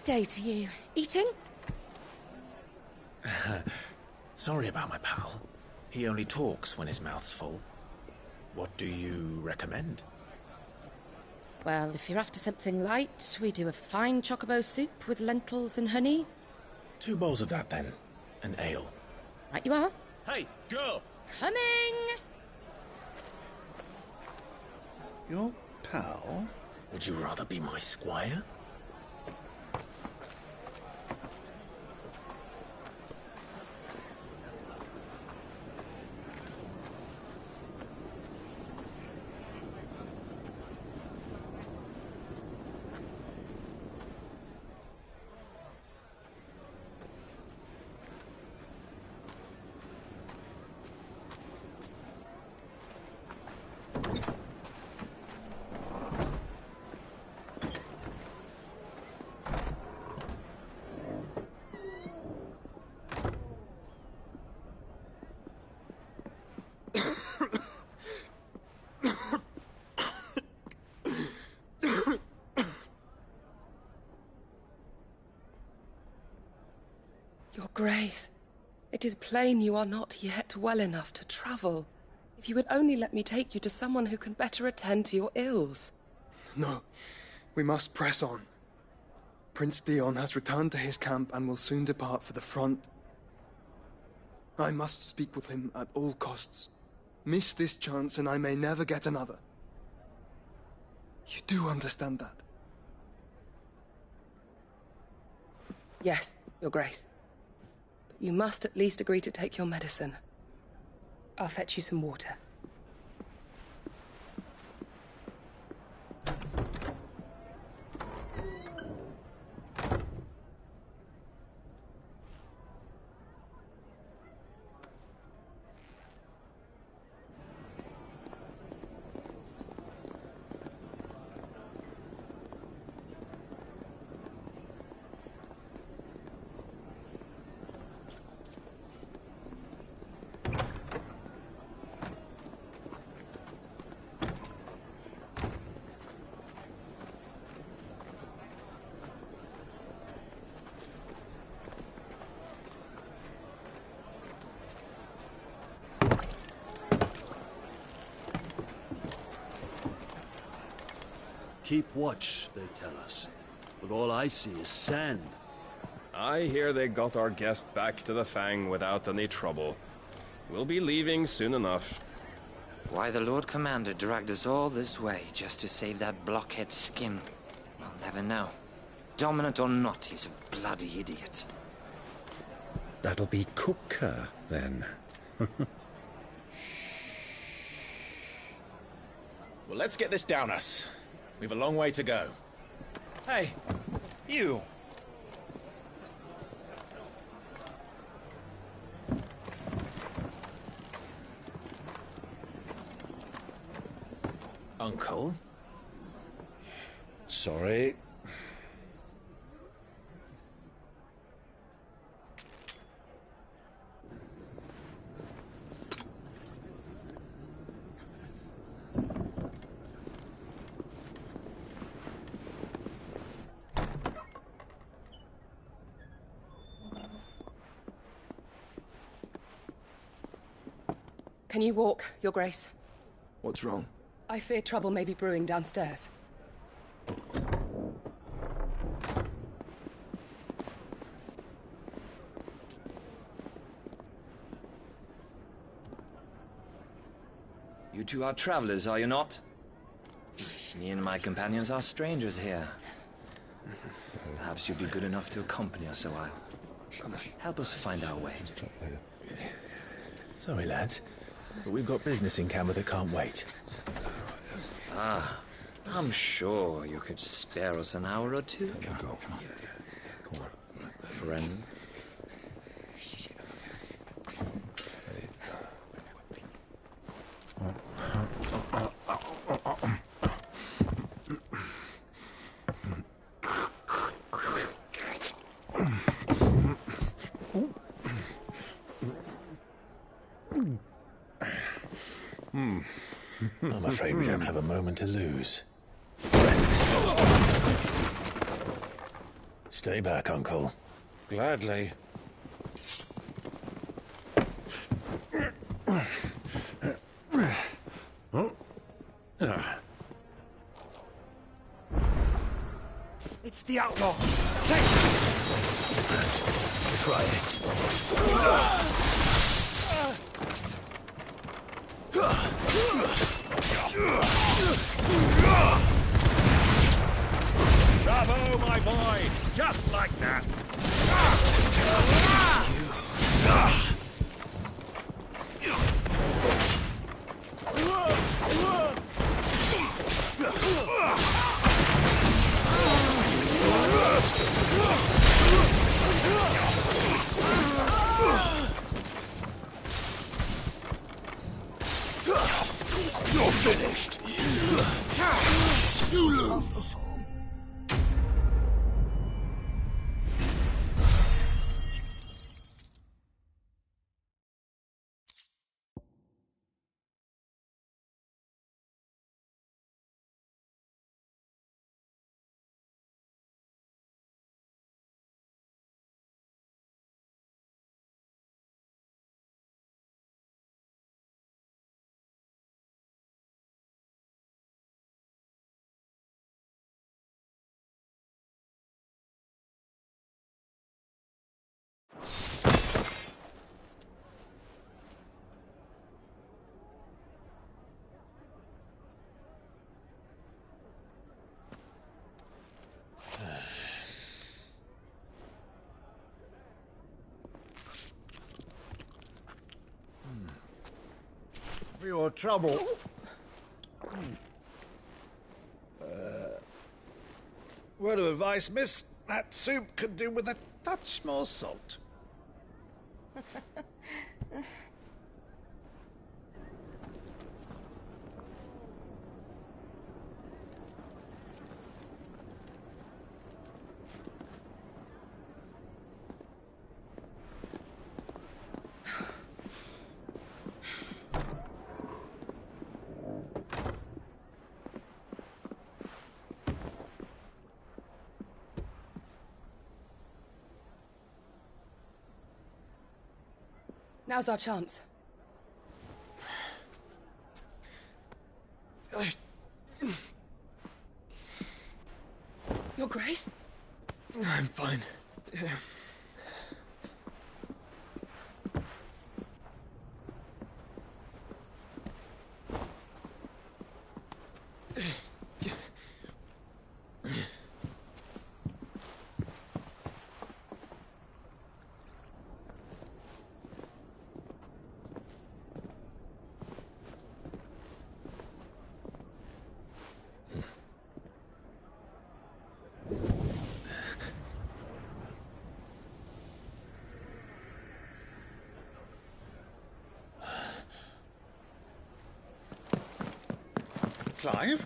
day to you. Eating? Sorry about my pal. He only talks when his mouth's full. What do you recommend? Well, if you're after something light, we do a fine chocobo soup with lentils and honey. 2 bowls of that, then. An ale. Right you are. Hey, girl! Coming! Your pal? Would you rather be my squire? Your Grace, it is plain you are not yet well enough to travel. If you would only let me take you to someone who can better attend to your ills. No, we must press on. Prince Dion has returned to his camp and will soon depart for the front. I must speak with him at all costs. Miss this chance and I may never get another. You do understand that? Yes, Your Grace. But you must at least agree to take your medicine. I'll fetch you some water. Keep watch, they tell us. But all I see is sand. I hear they got our guest back to the Fang without any trouble. We'll be leaving soon enough. Why the Lord Commander dragged us all this way just to save that blockhead skin, I'll never know. Dominant or not, he's a bloody idiot. That'll be Cooker, then. Well, let's get this down us. We've a long way to go. Hey, you. Uncle? Sorry. Can you walk, Your Grace? What's wrong? I fear trouble may be brewing downstairs. You two are travelers, are you not? Me and my companions are strangers here. Perhaps you'd be good enough to accompany us a while. Help us find our way. Sorry, lads, but we've got business in Camber that can't wait. Ah, I'm sure you could spare us an hour or two. Go. Friend. I'm afraid we don't have a moment to lose. Friend. Stay back, Uncle. Gladly. It's the outlaw! Take it! Try it. Bravo, my boy! Just like that! You're finished. You lose. For your trouble. Word of advice, miss. That soup could do with a touch more salt. Now's our chance. Your Grace? I'm fine. Clive?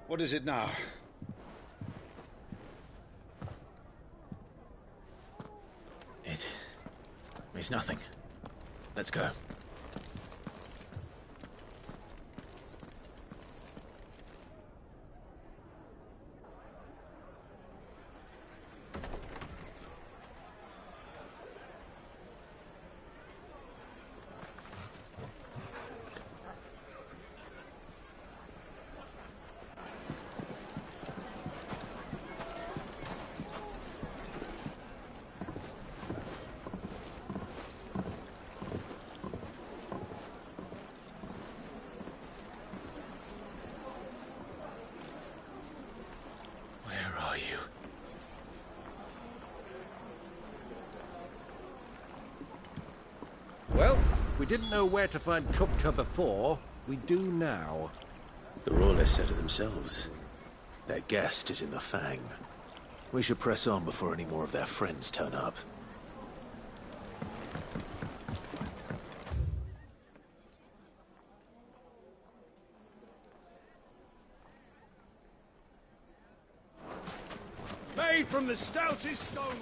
What is it now? It's nothing. Let's go. Well, we didn't know where to find Kupka before. We do now. The Royalists said it themselves. Their guest is in the Fang. We should press on before any more of their friends turn up. Made from the stoutest stoneware.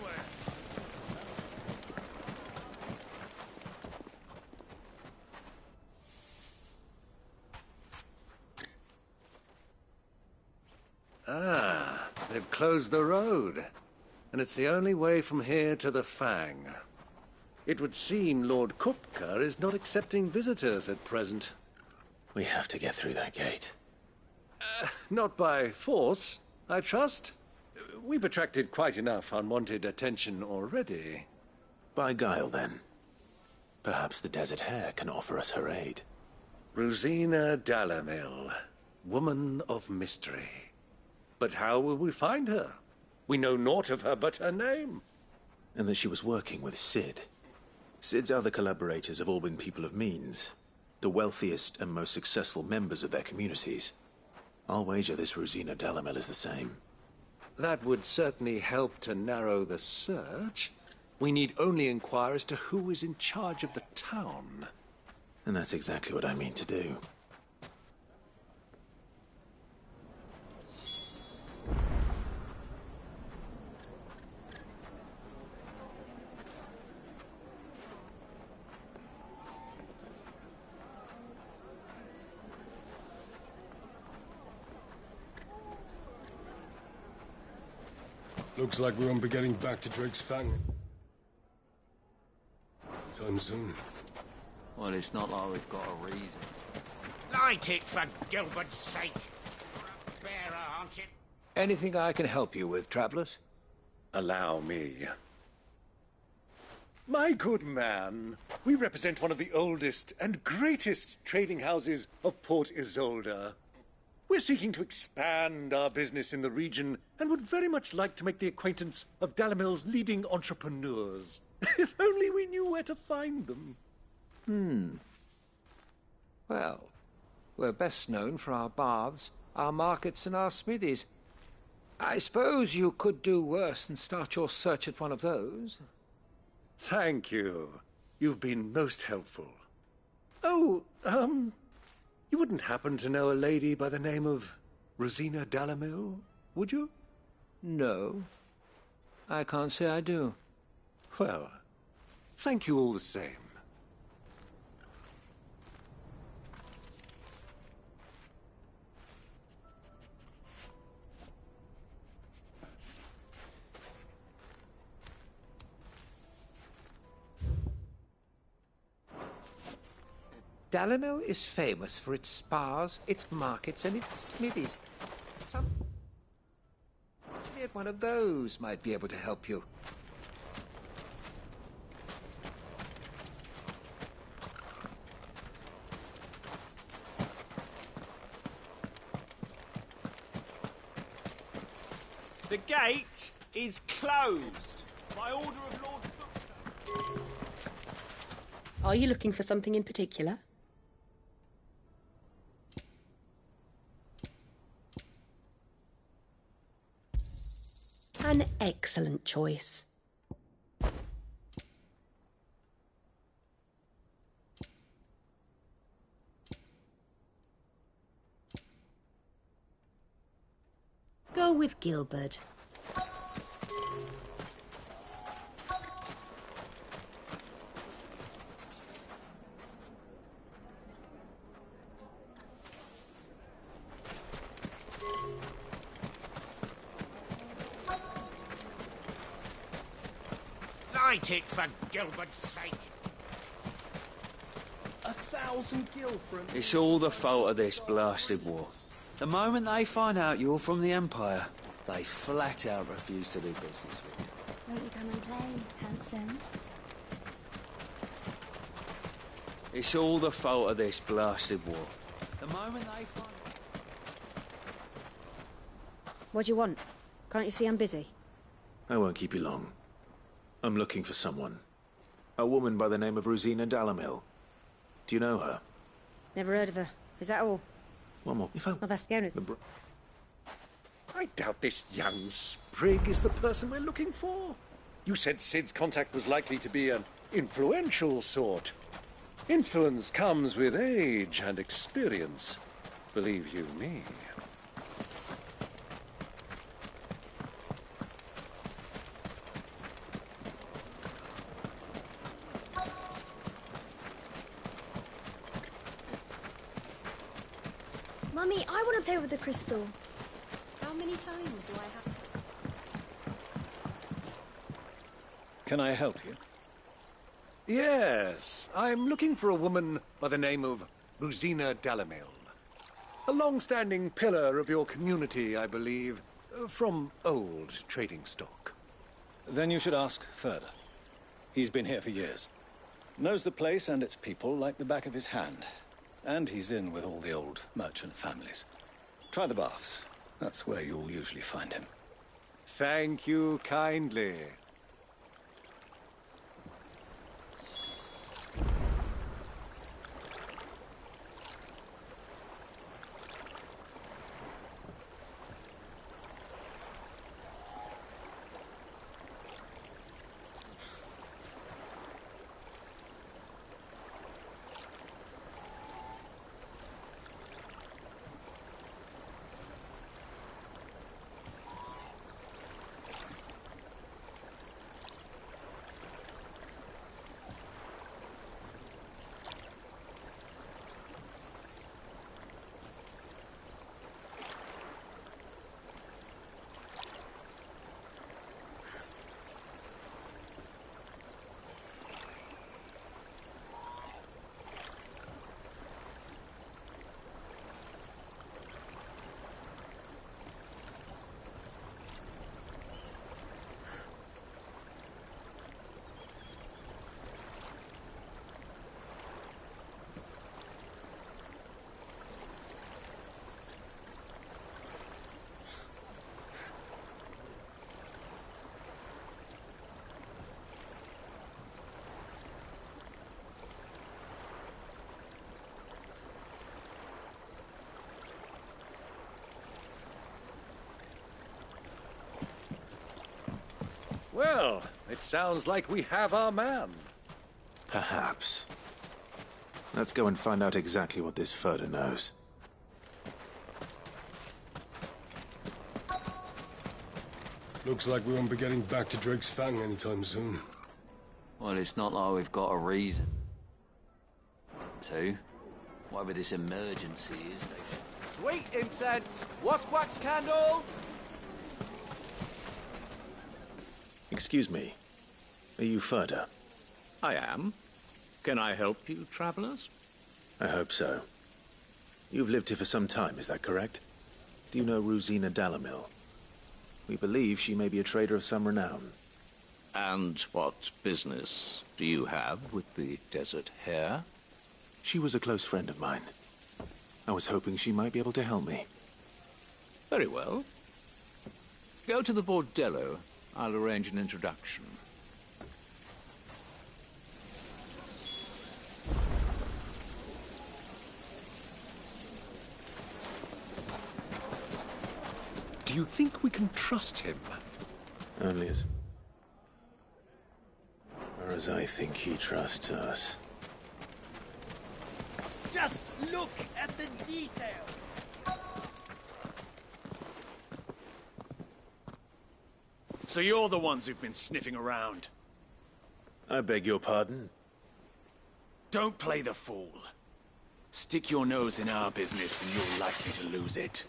Ah, they've closed the road. And it's the only way from here to the Fang. It would seem Lord Kupka is not accepting visitors at present. We have to get through that gate. Not by force, I trust. We've attracted quite enough unwanted attention already. By guile, then. Perhaps the Desert Hare can offer us her aid. Rosina Dalamil, woman of mystery. But how will we find her? We know naught of her but her name. And that she was working with Cid. Cid's other collaborators have all been people of means, the wealthiest and most successful members of their communities. I'll wager this Rosina Dalamil is the same. That would certainly help to narrow the search. We need only inquire as to who is in charge of the town. And that's exactly what I mean to do. Looks like we won't be getting back to Drake's Fang time soon. Well, it's not like we've got a reason. Light it, for Gilbert's sake. You're a bearer, aren't you? Anything I can help you with, travelers? Allow me. My good man, we represent one of the oldest and greatest trading houses of Port Isolde. We're seeking to expand our business in the region and would very much like to make the acquaintance of Dalamil's leading entrepreneurs. If only we knew where to find them. Well, we're best known for our baths, our markets, and our smithies. I suppose you could do worse than start your search at one of those. Thank you. You've been most helpful. Oh, you wouldn't happen to know a lady by the name of Rosina Dalamil, would you? No. I can't say I do. Well, thank you all the same. Dalamil is famous for its spas, its markets, and its smithies. Somebody at one of those might be able to help you. The gate is closed by order of Lord Footstone. Are you looking for something in particular? An excellent choice. Go with Gilbert. Light it, for Gilbert's sake. 1,000 gil for him. It's all the fault of this blasted war. The moment they find out you're from the Empire, they flat out refuse to do business with you. Won't you come and play, handsome? It's all the fault of this blasted war. The moment they find... What do you want? Can't you see I'm busy? I won't keep you long. I'm looking for someone. A woman by the name of Rosina Dalamil. Do you know her? Never heard of her. Is that all? One more. If I... Well, that's the only... I I doubt this young sprig is the person we're looking for. You said Sid's contact was likely to be an influential sort. Influence comes with age and experience, believe you me. Mummy, I want to play with the crystal. How many times do I have to... Can I help you? Yes, I'm looking for a woman by the name of Rosina Dalamil. A long-standing pillar of your community, I believe, from old trading stock. Then you should ask Further. He's been here for years. Knows the place and its people like the back of his hand. And he's in with all the old merchant families. Try the baths. That's where you'll usually find him. Thank you kindly. Well, it sounds like we have our man. Perhaps. Let's go and find out exactly what this Further knows. Looks like we won't be getting back to Drake's Fang anytime soon. Well, it's not like we've got a reason to. Whatever this emergency is, they should... Sweet incense! Wax candle! Excuse me. Are you Further? I am. Can I help you, travelers? I hope so. You've lived here for some time, is that correct? Do you know Rosina Dalamil? We believe she may be a trader of some renown. And what business do you have with the Desert Hare? She was a close friend of mine. I was hoping she might be able to help me. Very well. Go to the Bordello. I'll arrange an introduction. Do you think we can trust him? Only as far as I think he trusts us. Just look at the detail! So you're the ones who've been sniffing around? I beg your pardon? Don't play the fool. Stick your nose in our business and you're likely to lose it.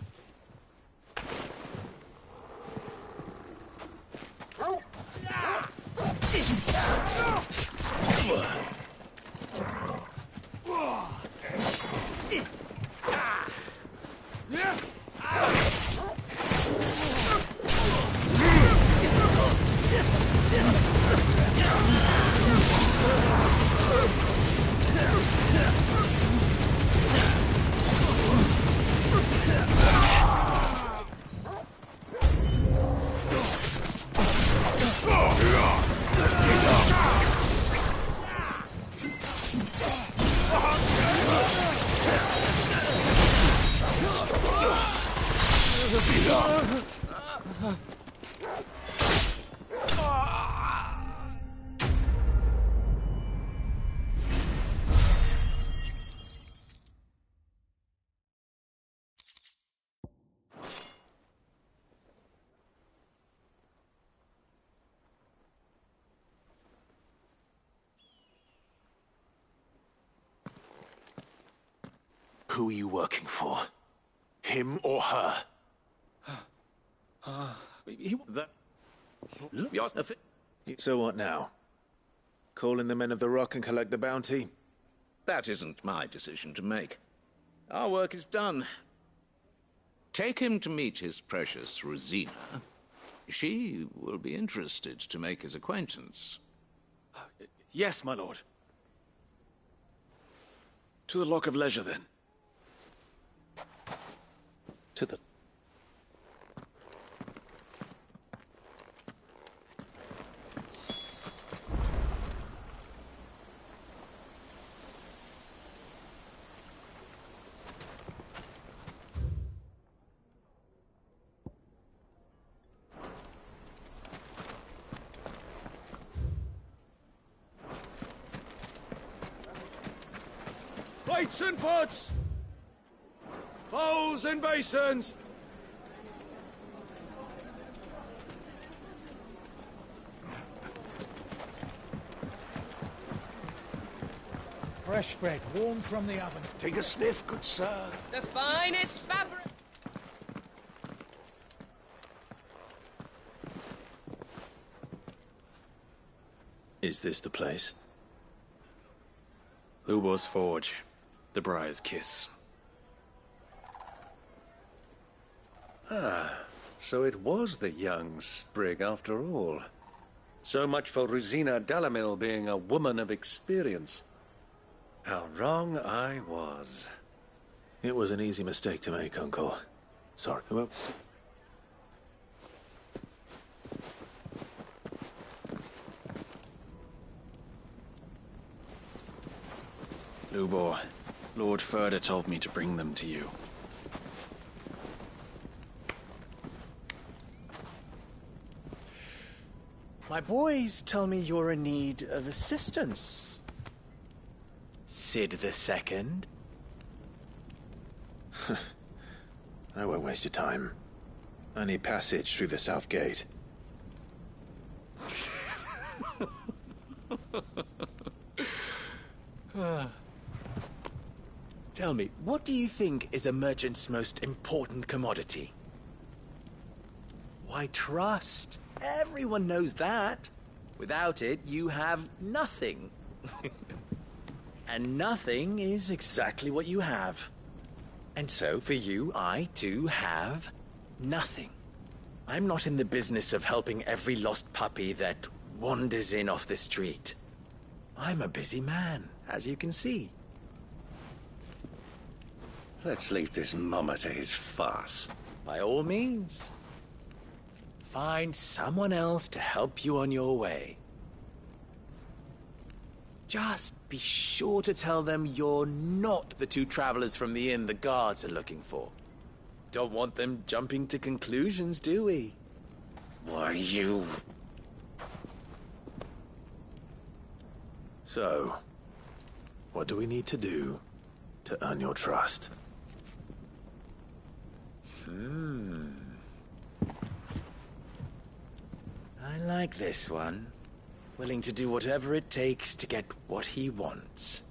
Who are you working for? Him or her? So what now? Call in the Men of the Rock and collect the bounty? That isn't my decision to make. Our work is done. Take him to meet his precious Rosina. She will be interested to make his acquaintance. Yes, my lord. To the Lock of Leisure, then. To the... Plates and pots! Bowls and basins! Fresh bread, warm from the oven. Take a sniff, good sir. The finest fabric. Is this the place? Lubor's Forge. The Briar's Kiss. Ah, so it was the young sprig after all. So much for Rosina Dalamil being a woman of experience. How wrong I was. It was an easy mistake to make, Uncle. Sorry. Whoops. Lubor, Lord Furder told me to bring them to you. My boys tell me you're in need of assistance. Sid the Second? I won't waste your time. I need passage through the south gate. Tell me, what do you think is a merchant's most important commodity? Why, trust. Everyone knows that. Without it, you have nothing. And nothing is exactly what you have. And so, for you, I, too, have nothing. I'm not in the business of helping every lost puppy that wanders in off the street. I'm a busy man, as you can see. Let's leave this mummer to his farce. By all means. Find someone else to help you on your way. Just be sure to tell them you're not the two travelers from the inn the guards are looking for. Don't want them jumping to conclusions, do we? Why, you... So, what do we need to do to earn your trust? I like this one. Willing to do whatever it takes to get what he wants.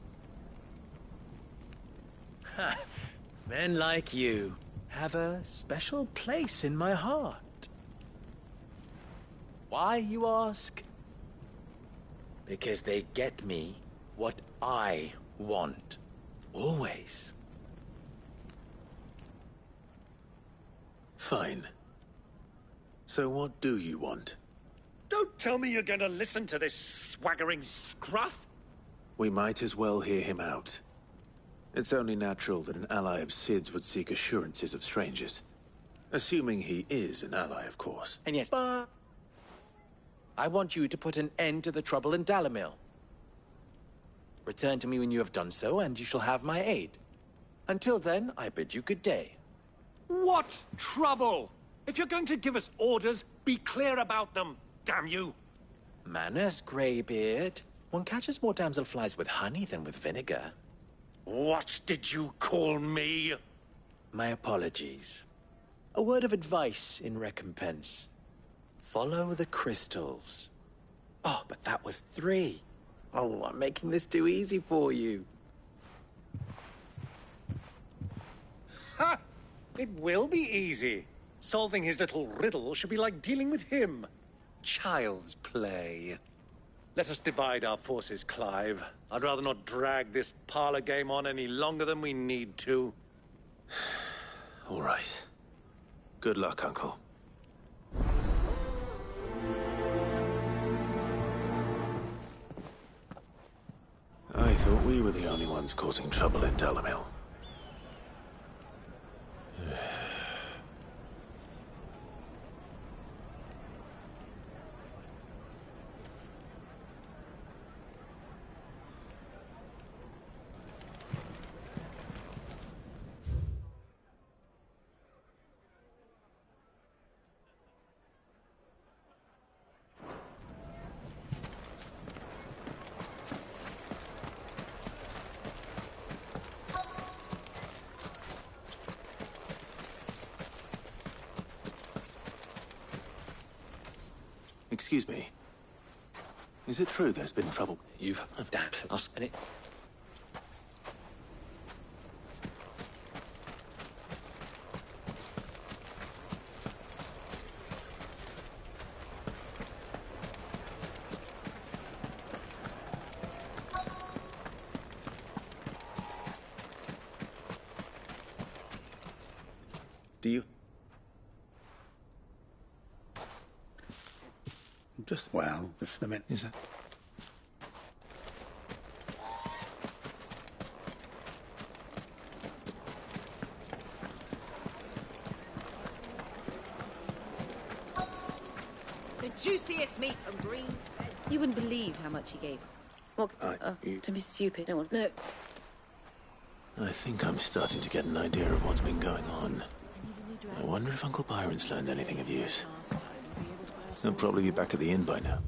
Ha! Men like you have a special place in my heart. Why, you ask? Because they get me what I want. Always. Fine. So what do you want? Don't tell me you're going to listen to this swaggering scruff! We might as well hear him out. It's only natural that an ally of Sid's would seek assurances of strangers. Assuming he is an ally, of course. And yet, I want you to put an end to the trouble in Dalamil. Return to me when you have done so, and you shall have my aid. Until then, I bid you good day. What trouble? If you're going to give us orders, be clear about them, damn you! Manners, Greybeard. One catches more damselflies with honey than with vinegar. What did you call me? My apologies. A word of advice in recompense. Follow the crystals. Oh, but that was 3. Oh, I'm making this too easy for you. Ha! It will be easy. Solving his little riddle should be like dealing with him. Child's play. Let us divide our forces, Clive. I'd rather not drag this parlor game on any longer than we need to. All right. Good luck, Uncle. I thought we were the only ones causing trouble in Dalamil. Excuse me. Is it true there's been trouble? You've of that. And it. Do you? Just... Well, this is the minute. Is it? The juiciest meat from Green's Bed. You wouldn't believe how much he gave. What? Don't be stupid. Don't want... No. I think I'm starting to get an idea of what's been going on. I wonder if Uncle Byron's learned anything of use. He'll probably be back at the inn by now.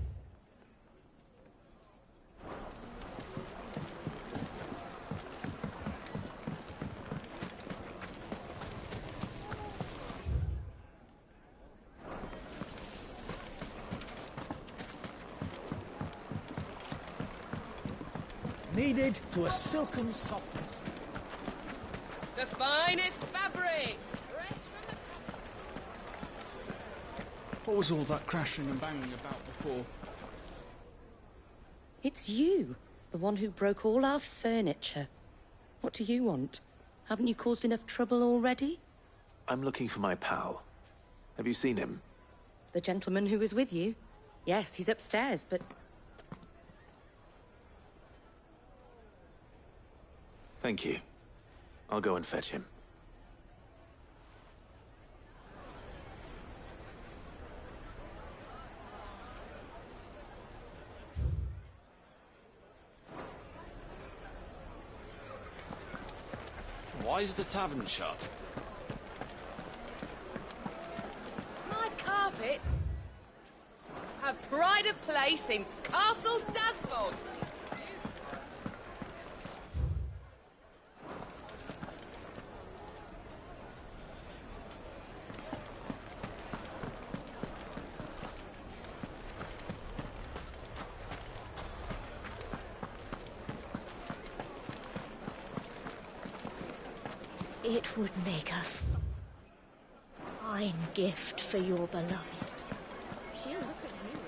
Kneaded to a silken softness. The finest fabrics! Fresh from the... What was all that crashing and banging about before? It's you, the one who broke all our furniture. What do you want? Haven't you caused enough trouble already? I'm looking for my pal. Have you seen him? The gentleman who was with you? Yes, he's upstairs, but... Thank you. I'll go and fetch him. Why is the tavern shut? My carpets have pride of place in Castle Dasbog. It would make a fine gift for your beloved. She'll look at you.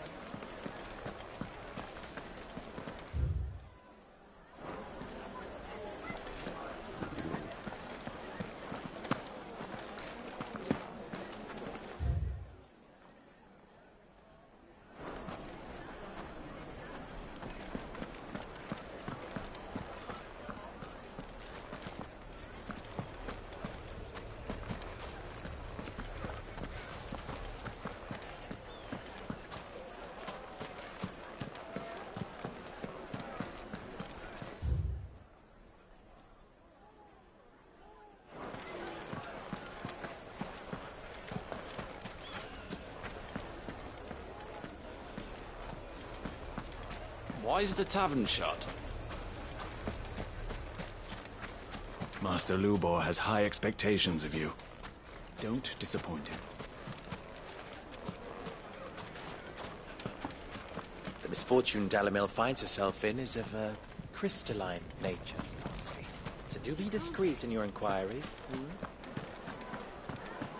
Why is the tavern shut? Master Lubor has high expectations of you. Don't disappoint him. The misfortune Dalamil finds herself in is of a crystalline nature, so do be discreet in your inquiries.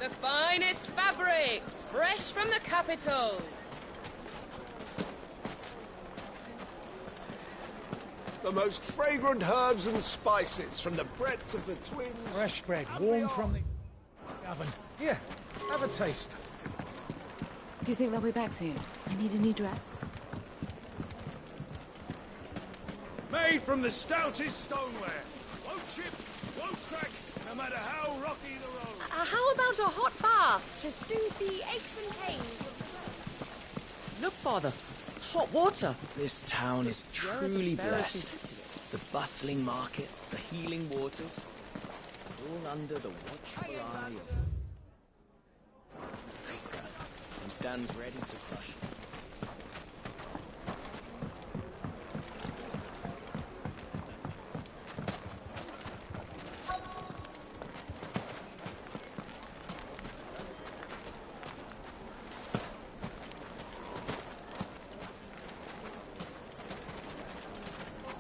The finest fabrics, fresh from the capital. The most fragrant herbs and spices from the breadth of the twins. Fresh bread, warm from the oven. Here, have a taste. Do you think they'll be back soon? I need a new dress. Made from the stoutest stoneware. Won't chip, won't crack, no matter how rocky the road. How about a hot bath to soothe the aches and pains of the road? Look, Father. Hot water. This town is truly blessed. The bustling markets, the healing waters, and all under the watchful eye of Baker, who stands ready to crush you.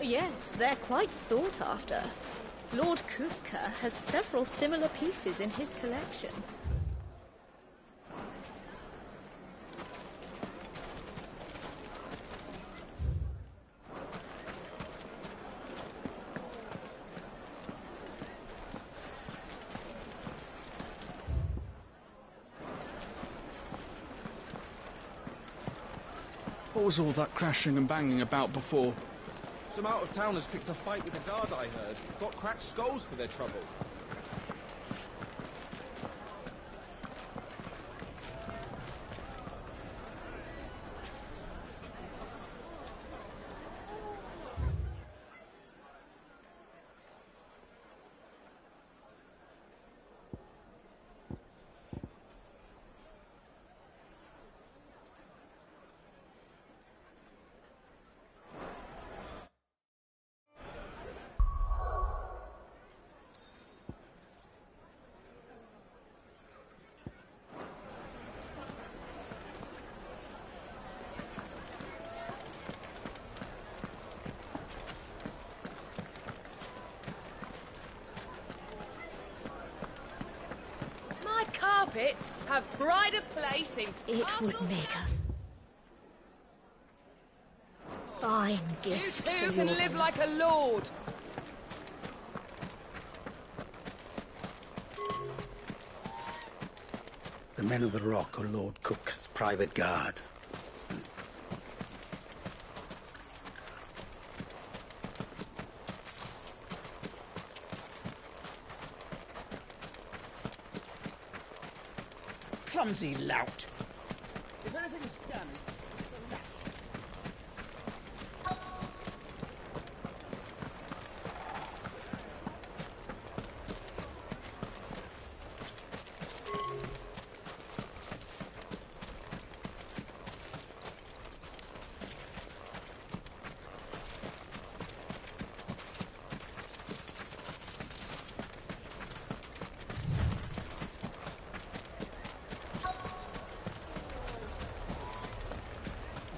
Yes, they're quite sought after. Lord Kupka has several similar pieces in his collection. What was all that crashing and banging about before? Some out-of-towners picked a fight with the guard, I heard. Got cracked skulls for their trouble. Carpets have pride of place in It Castle would make a fine You gift. too for can your live like a lord. The men of the Rock are Lord Cook's private guard. Clumsy lout. If anything's done, it's the lash.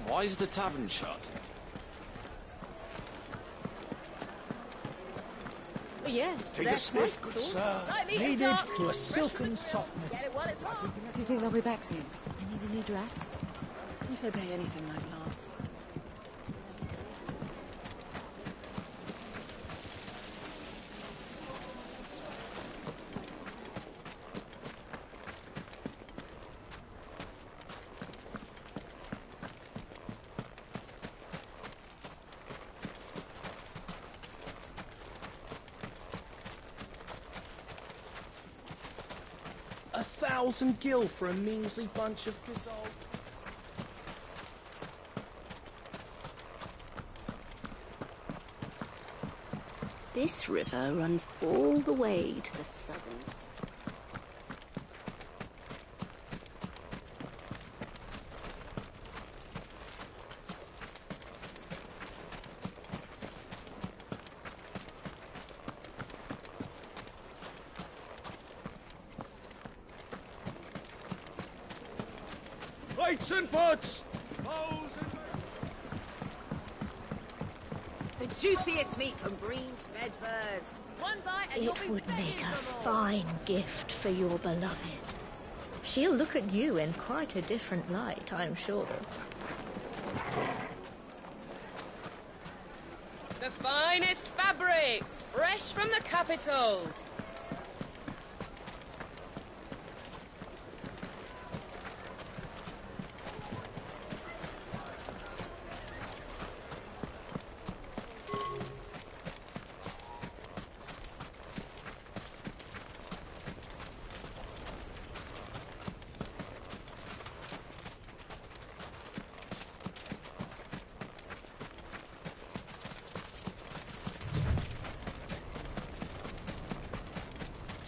Why is the tavern shut? Yes, Take they're a sniff, quite good sought sir. after. Needed to a silken softness. Get it while it's hot. Do you think they'll be back soon? I need a new dress. If they pay anything like last. $1,000 gil for a measly bunch of gazelle. This river runs all the way to the southern sea. Plates and pots! Bowls and... The juiciest meat from Breen's fed birds. One bite and you'll It be would begging make a for more. fine gift for your beloved. She'll look at you in quite a different light, I'm sure. The finest fabrics, fresh from the capital.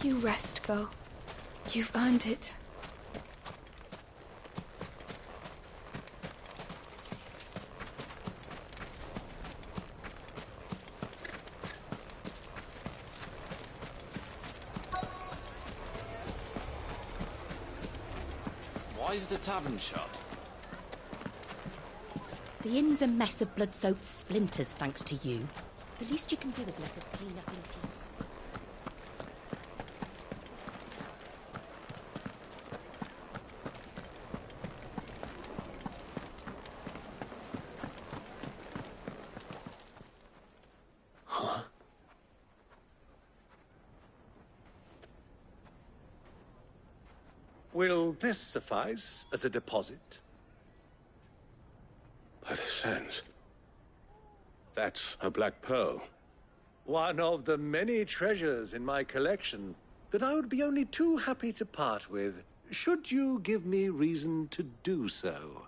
You rest, girl. You've earned it. Why is the tavern shut? The inn's a mess of blood-soaked splinters, thanks to you. The least you can do is let us clean up in peace. Will this suffice as a deposit? By the sands. That's a black pearl. One of the many treasures in my collection that I would be only too happy to part with, should you give me reason to do so.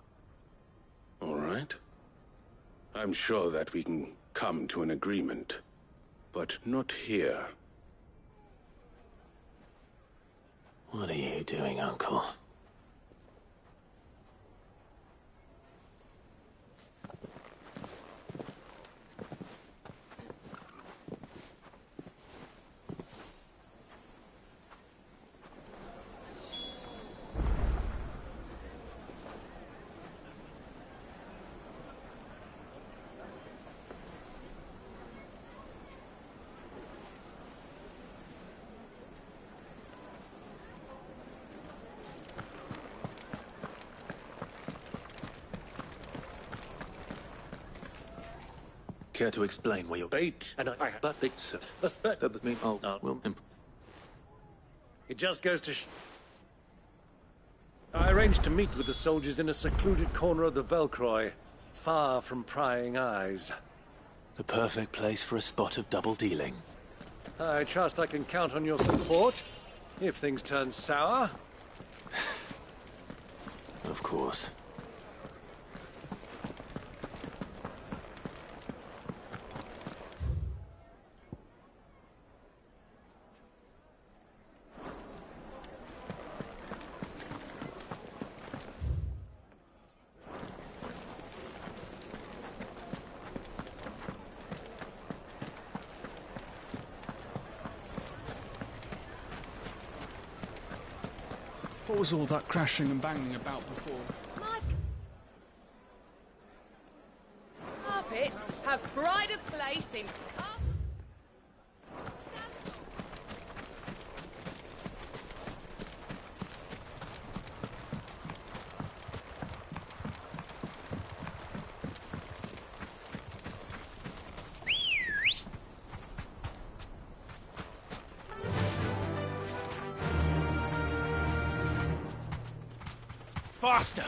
All right. I'm sure that we can come to an agreement, but not here. What are you doing, Uncle? Care to explain where your bait and but that does mean it just goes to I arranged to meet with the soldiers in a secluded corner of the Velcroy, far from prying eyes. The perfect place for a spot of double dealing. I trust I can count on your support if things turn sour. Of course. What was all that crashing and banging about before? Carpets have pride of place in Faster!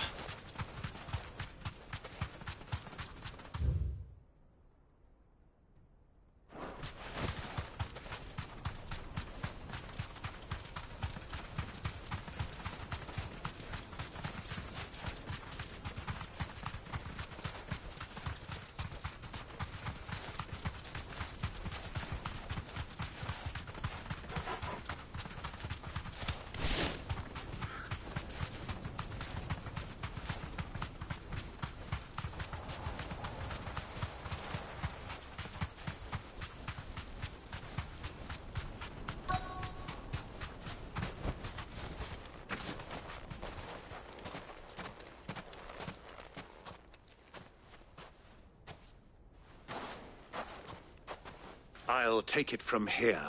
I'll take it from here.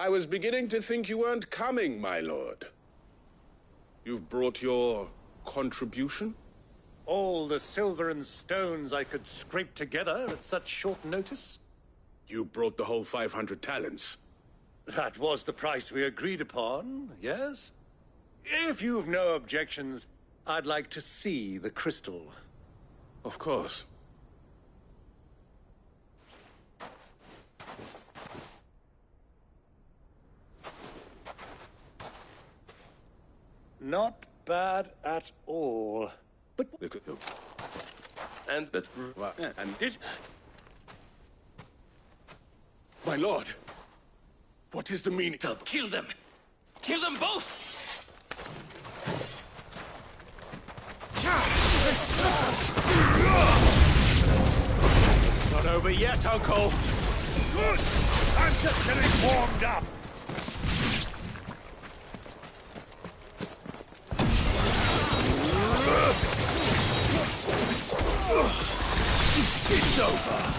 I was beginning to think you weren't coming, my lord. You've brought your contribution? All the silver and stones I could scrape together at such short notice? You brought the whole 500 talents. That was the price we agreed upon, yes? If you've no objections, I'd like to see the crystal. Of course. Not bad at all. But and did my lord, what is the meaning? Kill them! Kill them both! It's not over yet, Uncle. Good! I'm just getting warmed up. It's over.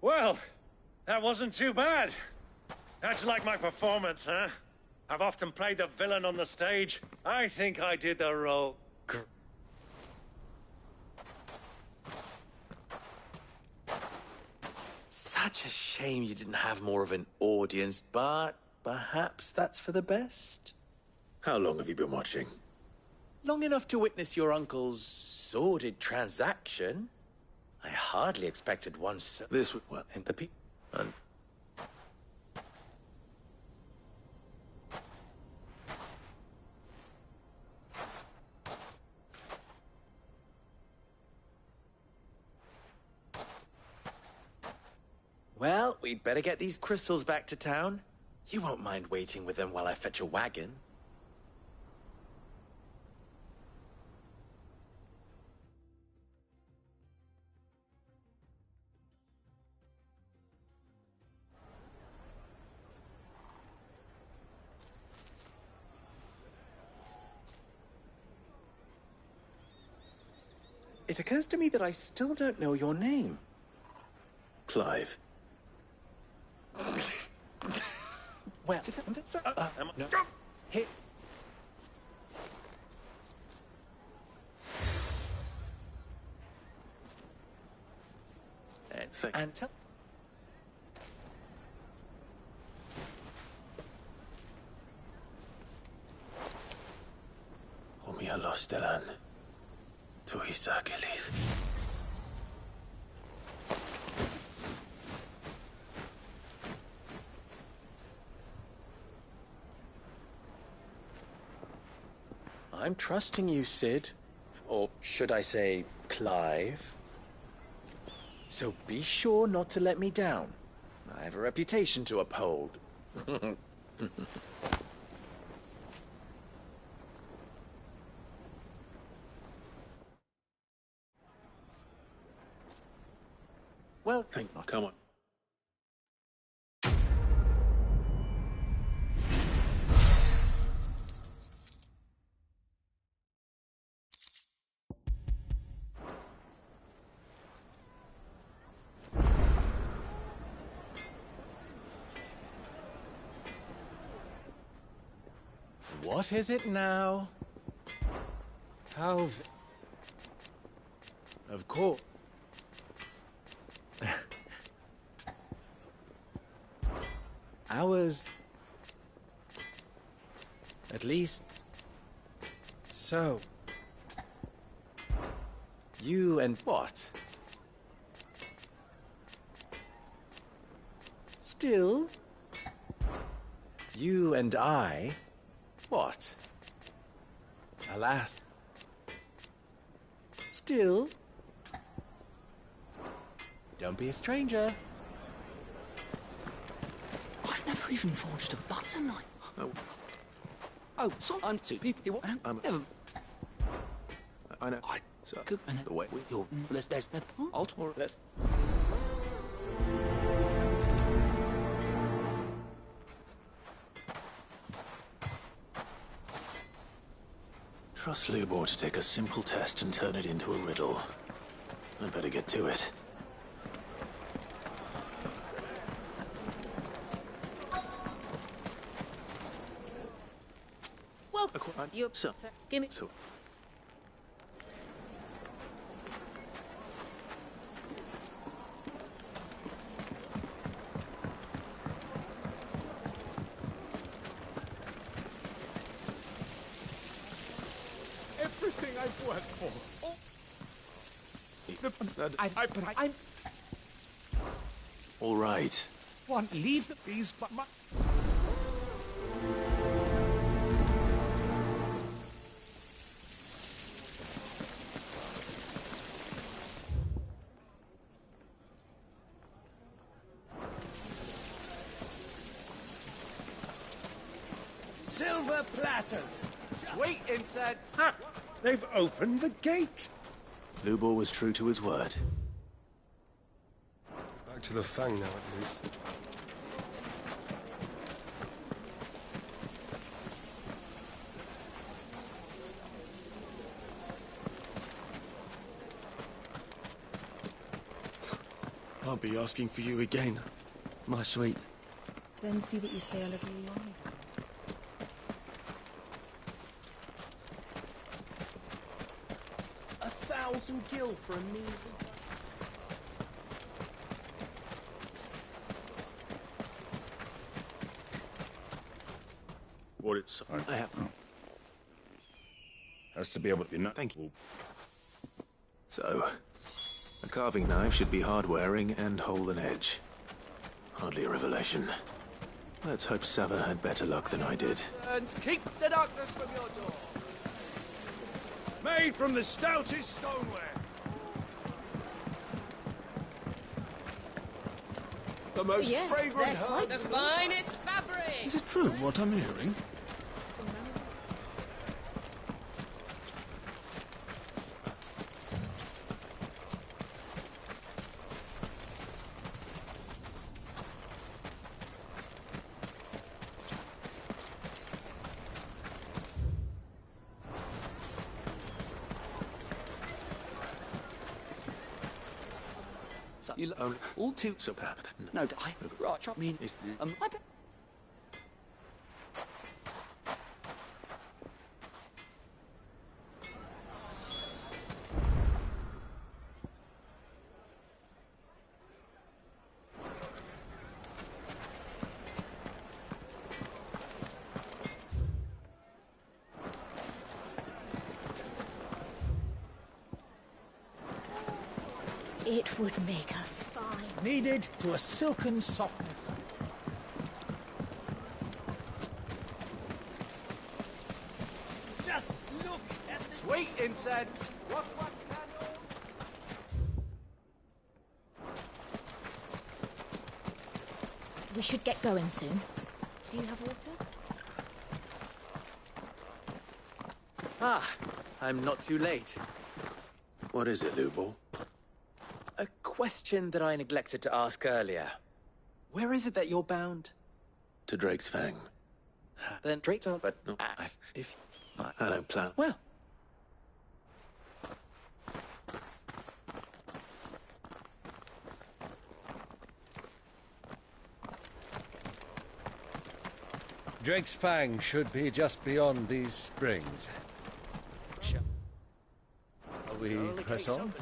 Well, that wasn't too bad. How'd you like my performance, huh? I've often played the villain on the stage. I think I did the role. Such a shame you didn't have more of an audience, but perhaps that's for the best. How long have you been watching? Long enough to witness your uncle's sordid transaction. I hardly expected one so... This would... Well, and the pe... Well, we'd better get these crystals back to town. You won't mind waiting with them while I fetch a wagon. It occurs to me that I still don't know your name. Clive. Well, no. Here. And tell... Omia los Delan. Tu Isakelis. I'm trusting you, Cid. Or should I say, Clive. So be sure not to let me down. I have a reputation to uphold. Well, come on. What is it now? Of course. Ours... At least... So... You and what? Still... You and I... What? Alas... Still... Don't be a stranger. I've never even forged a butter knife. Oh, so I'm two people. Never. I know. So, and then the way you'll let's I'll tour. Let's. Trust Lubor to take a simple test and turn it into a riddle. I'd better get to it. Well, you so, give me. So. Everything I've worked for. I'm... All right. One, leave the bees, but my... Silver platters. Sweet incense. Ha! They've opened the gate. Lubor was true to his word. Back to the Fang now, at least. I'll be asking for you again, my sweet. Then see that you stay a little longer. $1,000 for a measly. What it's... I have... Has to be able to be... Thank you. So, a carving knife should be hard-wearing and hold an edge. Hardly a revelation. Let's hope Sava had better luck than I did. Keep the darkness from your door. Made from the stoutest stoneware. The most Yes, fragrant they're herbs. the finest fabric. Is it true what I'm hearing? So you look all too superb. No, I mean, I bet. It would make a fine... Kneaded to a silken softness. Just look at the sweet incense. What candle? We should get going soon. Do you have water? Ah, I'm not too late. What is it, Lubor? A question that I neglected to ask earlier. Where is it that you're bound? To Drake's Fang. Then Drake's on, but no. if I don't plan. Well. Drake's Fang should be just beyond these springs. Shall we press on?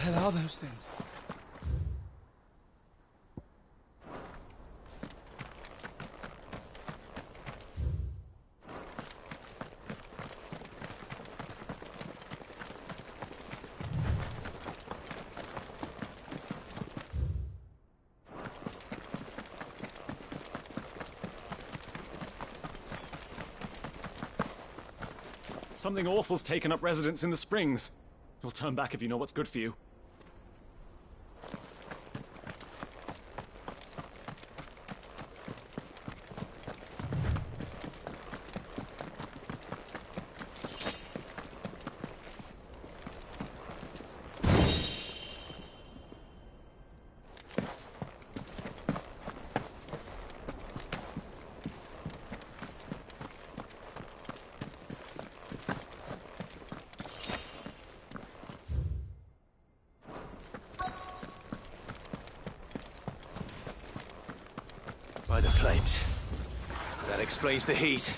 hell are those things? Something awful's taken up residence in the springs. You'll turn back if you know what's good for you. By the flames. That explains the heat.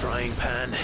Frying pan.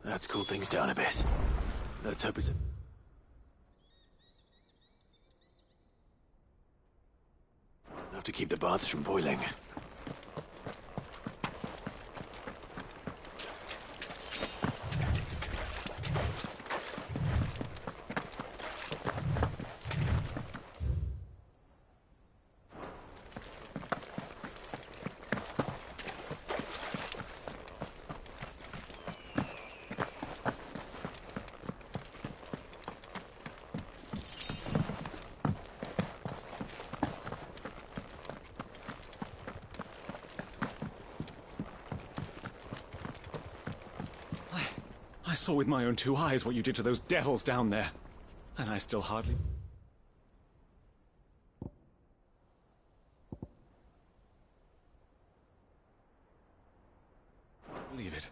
Let's cool things down a bit. Let's hope it's... enough to keep the baths from boiling. I saw with my own two eyes what you did to those devils down there. And I still hardly... believe it.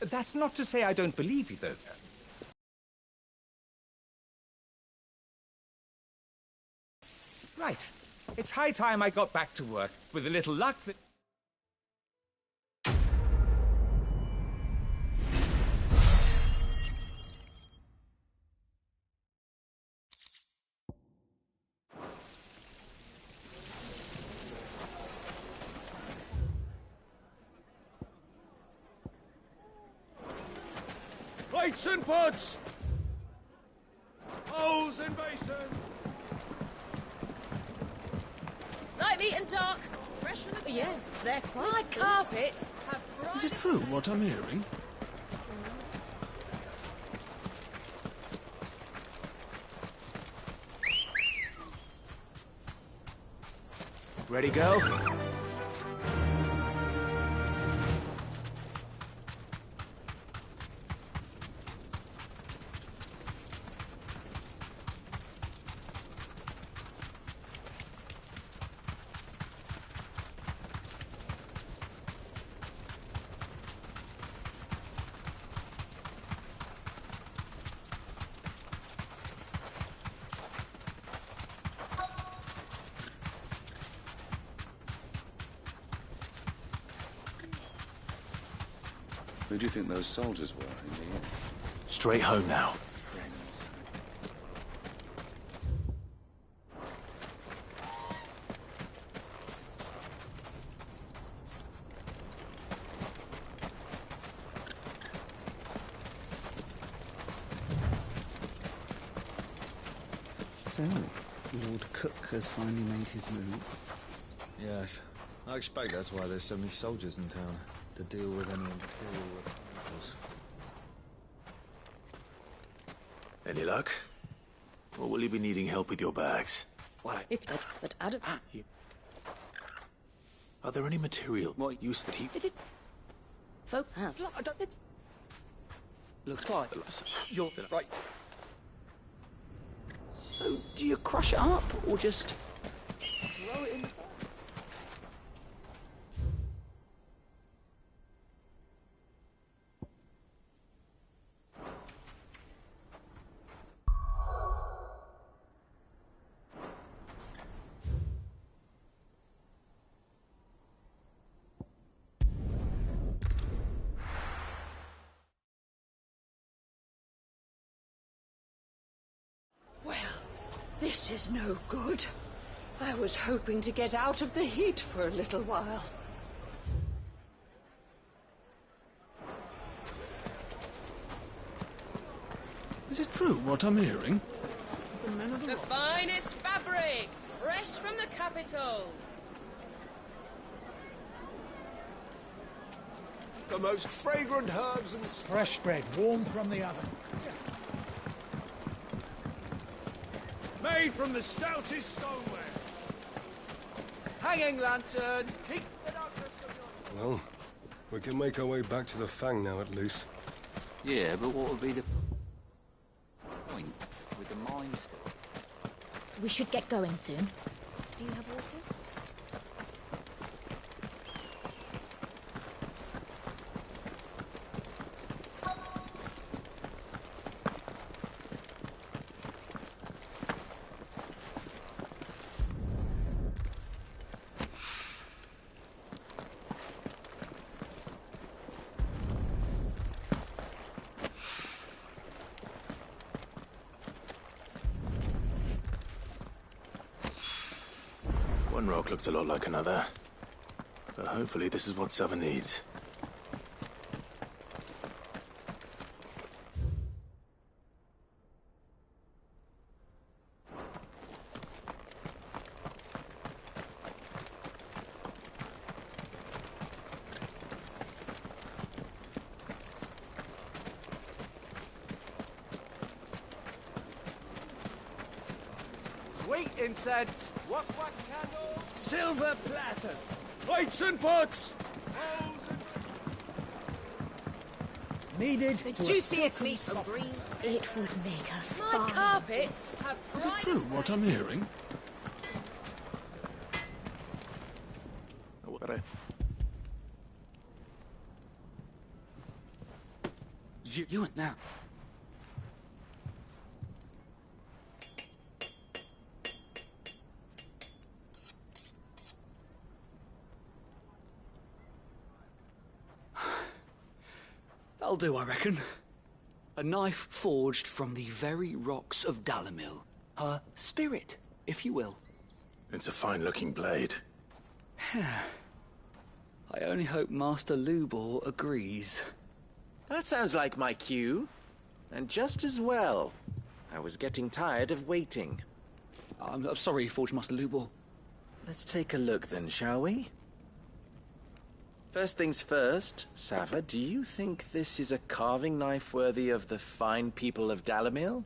That's not to say I don't believe you, though. Right. It's high time I got back to work. With a little luck that... Plates and pots! Bowls and basins! Light, meat and dark. fresh from the... Yes, they're quite... My soft. carpets have... Is it true what I'm hearing? Ready, go? Who do you think those soldiers were in the end? Straight home now. So, Lord Cook has finally made his move. Yes. I expect that's why there's so many soldiers in town, to deal with any Imperial reprisals. Any luck? Or will you be needing help with your bags? But Adam... Are there any material you said he... Folk... It's... Looks like you're right. So, do you crush it up, or just throw it in the fire? This is no good. I was hoping to get out of the heat for a little while. Is it true what I'm hearing? The finest fabrics, fresh from the capital. The most fragrant herbs and... Fresh bread, warm from the oven. Made from the stoutest stoneware. Hanging lanterns, keep... Well, we can make our way back to the Fang now, at least. Yeah, but what would be the point with the mine still? We should get going soon. Do you have water? One rock looks a lot like another. But hopefully this is what Sava needs. Sweet incense, wax candles, Silver platters. Plates and pots! Needed. The juiciest meat from greens. It would make a fine. My carpets have Is it true what I'm hearing? You and now. That'll do, I reckon. A knife forged from the very rocks of Dalimil. Her spirit, if you will. It's a fine-looking blade. I only hope Master Lubor agrees. That sounds like my cue. And just as well. I was getting tired of waiting. I'm sorry, Forge Master Lubor. Let's take a look then, shall we? First things first, Sava, do you think this is a carving knife worthy of the fine people of Dalamil?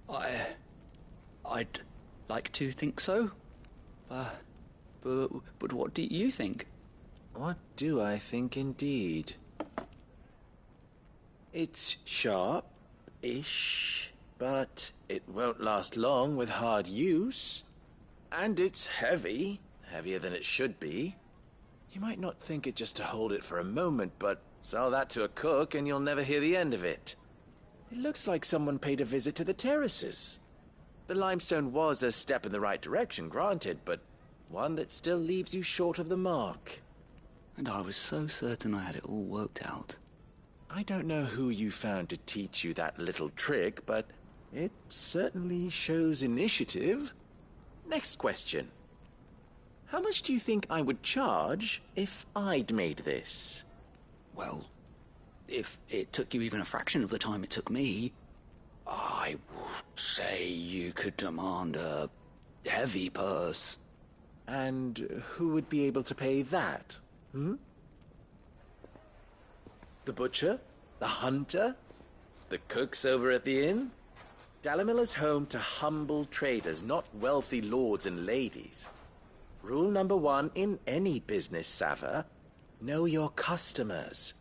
I'd like to think so. But what do you think? What do I think indeed? It's sharp-ish, but it won't last long with hard use. And it's heavy, heavier than it should be. You might not think it just to hold it for a moment, but sell that to a cook and you'll never hear the end of it. It looks like someone paid a visit to the terraces. The limestone was a step in the right direction, granted, but one that still leaves you short of the mark. And I was so certain I had it all worked out. I don't know who you found to teach you that little trick, but it certainly shows initiative. Next question. How much do you think I would charge if I'd made this? Well, if it took you even a fraction of the time it took me, I would say you could demand a heavy purse. And who would be able to pay that? The butcher? The hunter? The cooks over at the inn? Dalamil is home to humble traders, not wealthy lords and ladies. Rule number 1 in any business, Sava: know your customers.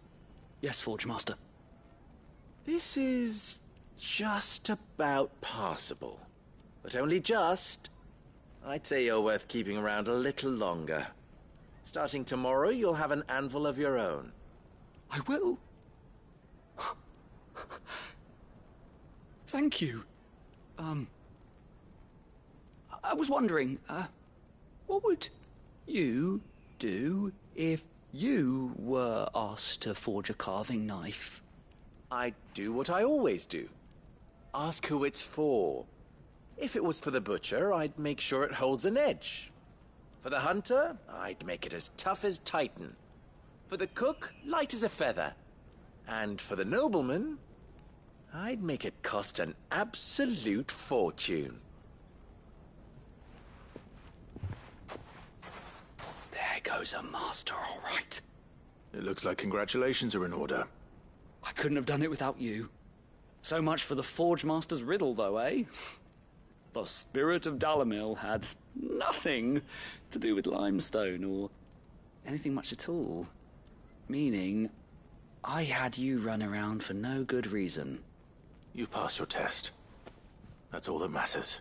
Yes, Forge Master. This is just about passable. But only just. I'd say you're worth keeping around a little longer. Starting tomorrow, you'll have an anvil of your own. I will. Thank you. I was wondering, what would you do if you were asked to forge a carving knife? I'd do what I always do. Ask who it's for. If it was for the butcher, I'd make sure it holds an edge. For the hunter, I'd make it as tough as Titan. For the cook, light as a feather. And for the nobleman, I'd make it cost an absolute fortune. There goes a master, all right. It looks like congratulations are in order. I couldn't have done it without you. So much for the Forge Master's riddle, though, eh? The spirit of Dalamil had nothing to do with limestone or anything much at all. Meaning, I had you run around for no good reason. You've passed your test. That's all that matters.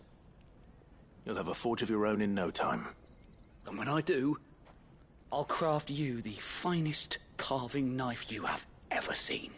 You'll have a forge of your own in no time. And when I do, I'll craft you the finest carving knife you have ever seen.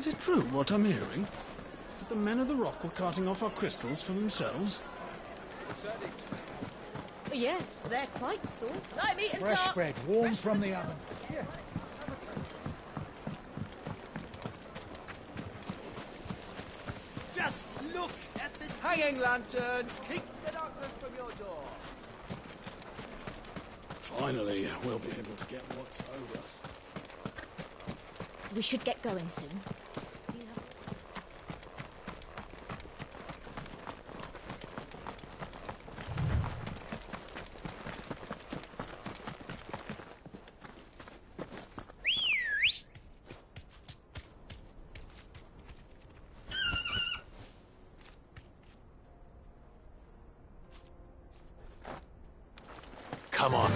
Is it true what I'm hearing? That the men of the Rock were carting off our crystals for themselves? Yes, they're quite sort. Like meat and Fresh tart. bread, warm from the oven. Just look at the Hanging lanterns! Keep the darkness from your door! Finally, we'll be able to get what's owed us. We should get going soon. Come on.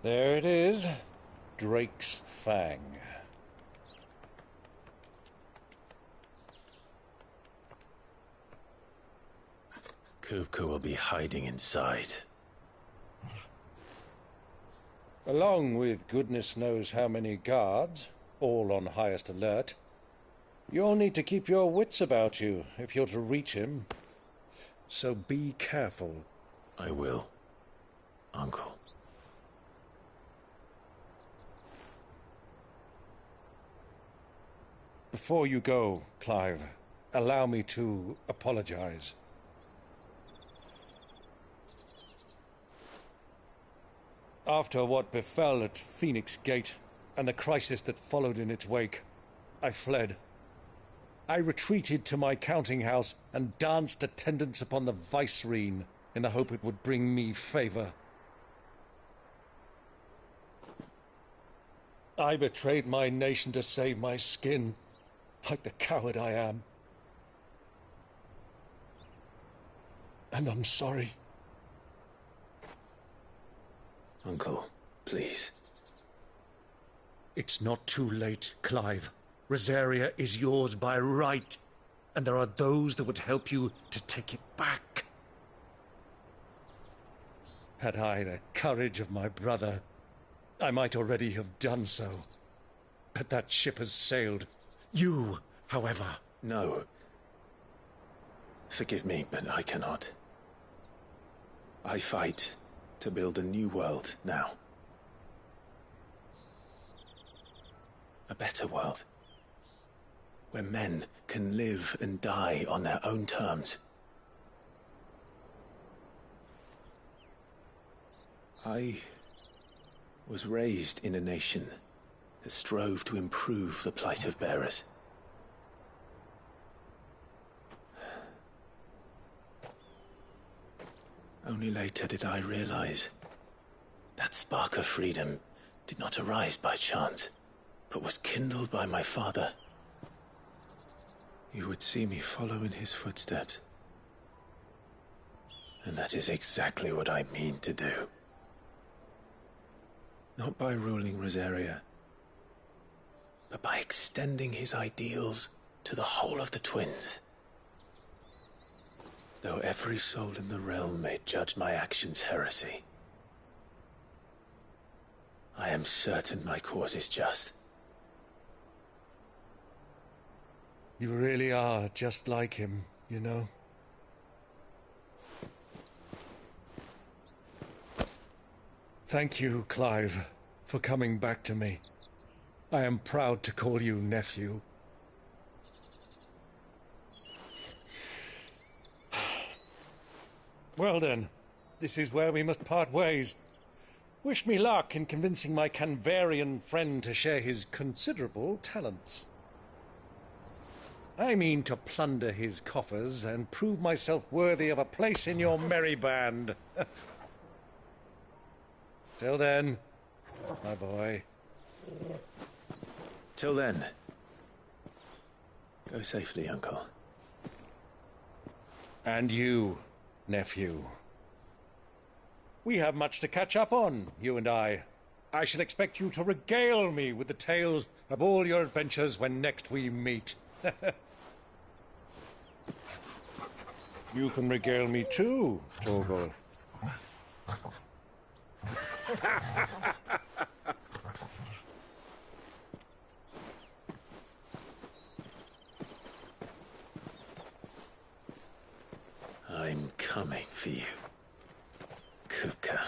There it is. Drake's Fang. Kupka will be hiding inside. Along with goodness knows how many guards, all on highest alert. You'll need to keep your wits about you if you're to reach him. So be careful. I will, Uncle. Before you go, Clive, allow me to apologize. After what befell at Phoenix Gate and the crisis that followed in its wake, I fled. I retreated to my counting house and danced attendance upon the Vicereine in the hope it would bring me favor. I betrayed my nation to save my skin, like the coward I am. And I'm sorry. Uncle, please. It's not too late, Clive. Rosaria is yours by right, and there are those that would help you to take it back. Had I the courage of my brother, I might already have done so. But that ship has sailed. You, however... No. Forgive me, but I cannot. I fight to build a new world now. A better world. Where men can live and die on their own terms. I was raised in a nation that strove to improve the plight of bearers. Only later did I realize that spark of freedom did not arise by chance, but was kindled by my father. You would see me follow in his footsteps. And that is exactly what I mean to do. Not by ruling Rosaria, but by extending his ideals to the whole of the Twins. Though every soul in the realm may judge my actions heresy. am certain my cause is just. You really are just like him, you know. Thank you, Clive, for coming back to me. I am proud to call you nephew. Well then, this is where we must part ways. Wish me luck in convincing my Canvarian friend to share his considerable talents. I mean to plunder his coffers and prove myself worthy of a place in your merry band. Till then, my boy. Till then. Go safely, Uncle. And you, nephew. We have much to catch up on, you and I. I shall expect you to regale me with the tales of all your adventures when next we meet. You can regale me too, Torgal. I'm coming for you, Kupka.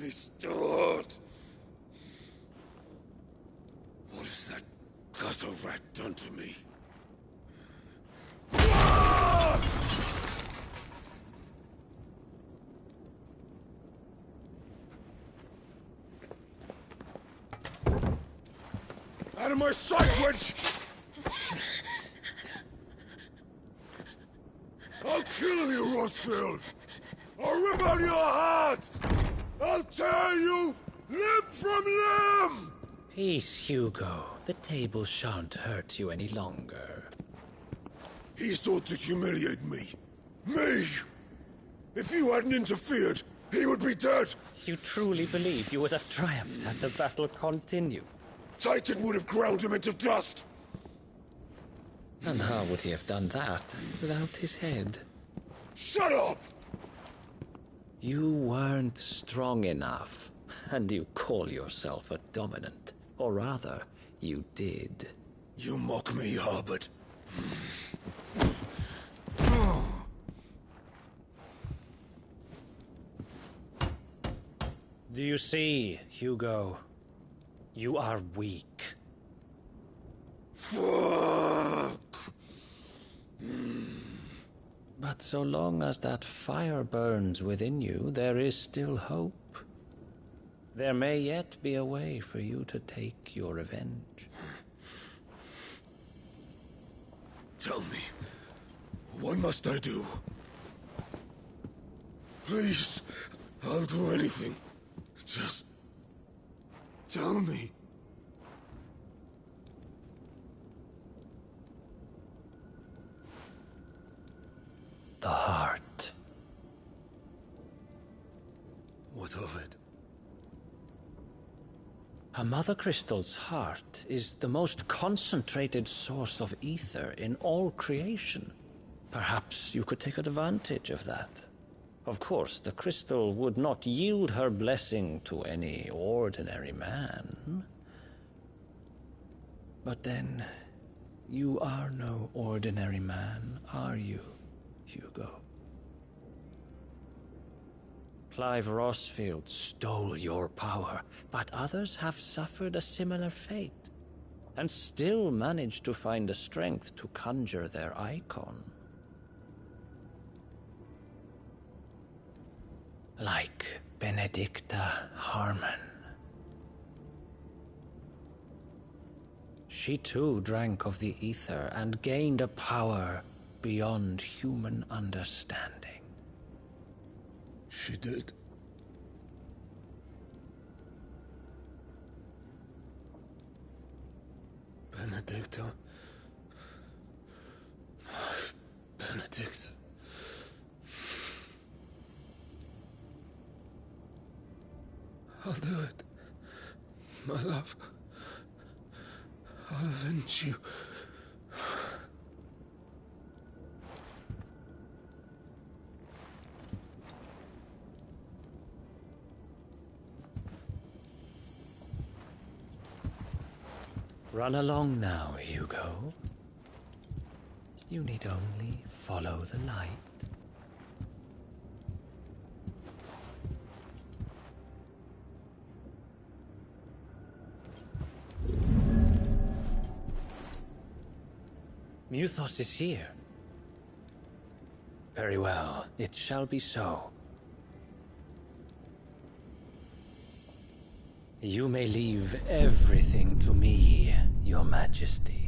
Restored! What has that gutter rat done to me? Out of my sight, witch! I'll kill you, Rosfield! I'll rip out your heart! I'll tear you limb from limb! Peace, Hugo. The table shan't hurt you any longer. He sought to humiliate me. Me! If you hadn't interfered, he would be dead! You truly believe you would have triumphed had the battle continued? Titan would have ground him into dust! And how would he have done that without his head? Shut up! You weren't strong enough, and you call yourself a dominant. Or rather, you did. You mock me, Harbert. Do you see, Hugo? You are weak. Fuck! But so long as that fire burns within you, there is still hope. There may yet be a way for you to take your revenge. Tell me, what must I do? Please, I'll do anything. Just tell me. The heart. What of it? A Mother Crystal's heart is the most concentrated source of ether in all creation. Perhaps you could take advantage of that. Of course, the crystal would not yield her blessing to any ordinary man. But then, you are no ordinary man, are you, Hugo? Clive Rosfield stole your power, but others have suffered a similar fate, and still managed to find the strength to conjure their icon. Like Benedicta Harmon. She too drank of the ether and gained a power beyond human understanding. She did. Benedicta. Benedicta. I'll do it. My love. I'll avenge you. Run along now, Hugo. You need only follow the light. Muthos is here. Very well, it shall be so. You may leave everything to me, Your Majesty.